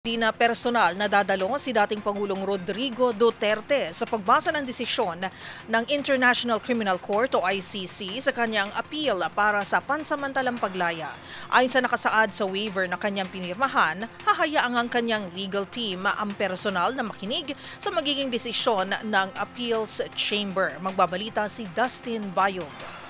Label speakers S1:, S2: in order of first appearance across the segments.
S1: Di na personal na dadalo si dating Pangulong Rodrigo Duterte sa pagbasa ng desisyon ng International Criminal Court o ICC sa kanyang appeal para sa pansamantalang paglaya. Ayon sa nakasaad sa waiver na kanyang pinirmahan, hahayaang ang kanyang legal team ang personal na makinig sa magiging desisyon ng Appeals Chamber. Magbabalita si Dustin Bayog.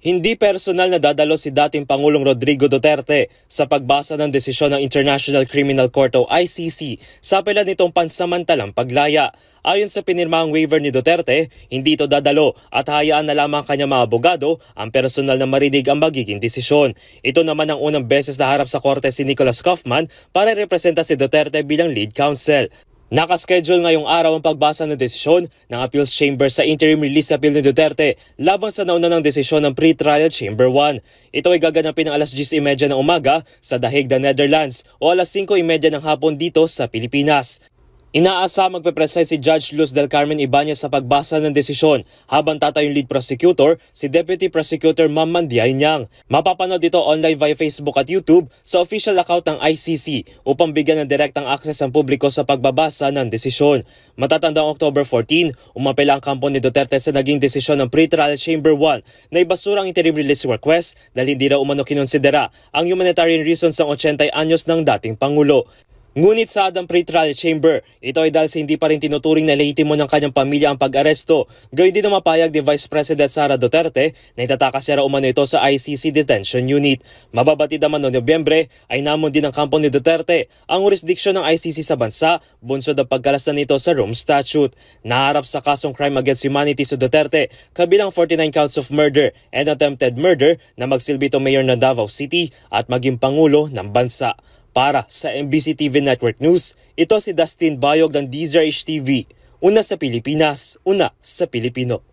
S2: Hindi personal na dadalo si dating Pangulong Rodrigo Duterte sa pagbasa ng desisyon ng International Criminal Court o ICC sa apela nitong pansamantalang paglaya. Ayon sa pinirmahang waiver ni Duterte, hindi ito dadalo at hayaan na lamang kanyang mga abogado ang personal na marinig ang magiging desisyon. Ito naman ang unang beses na harap sa korte si Nicholas Kaufman para representa si Duterte bilang lead counsel. Nakaschedule ngayong araw ang pagbasa ng desisyon ng Appeals Chamber sa interim release appeal ni Duterte laban sa nauna ng desisyon ng Pre-Trial Chamber 1. Ito ay gaganapin ng alas 10:30 ng umaga sa The Hague, Netherlands o alas 5:30 ng hapon dito sa Pilipinas. Inaasa magpe-preside si Judge Luz del Carmen Ibanez sa pagbasa ng desisyon habang tatayong lead prosecutor si Deputy Prosecutor Ma'am Mandiay Nyang. Mapapanood ito online via Facebook at YouTube sa official account ng ICC upang bigyan ng direktang access ang publiko sa pagbabasa ng desisyon. Matatandang October 14, umapela ang kampo ni Duterte sa naging desisyon ng Pre-Trial Chamber 1 na ibasura ang interim release request dahil hindi raw umano kinonsidera ang humanitarian reasons ng 80 anyos ng dating Pangulo. Ngunit sa adang pre-trial chamber, ito ay dahil sa hindi pa rin tinuturing na lehitimo ng kanyang pamilya ang pag-aresto. Gayun din ang mapayag ni Vice President Sara Duterte na itatakas siya raw umano ito sa ICC Detention Unit. Mababatid naman noong Nobyembre ay namon din ng kampo ni Duterte ang jurisdiksyon ng ICC sa bansa, bunsod ang pagkalastan nito sa Rome Statute. Naharap sa kasong crime against humanity sa Duterte, kabilang 49 counts of murder and attempted murder na magsilbi ito mayor ng Davao City at maging pangulo ng bansa. Para sa MBC TV Network News, ito si Dustin Bayog ng DZRH TV. Una sa Pilipinas, una sa Pilipino.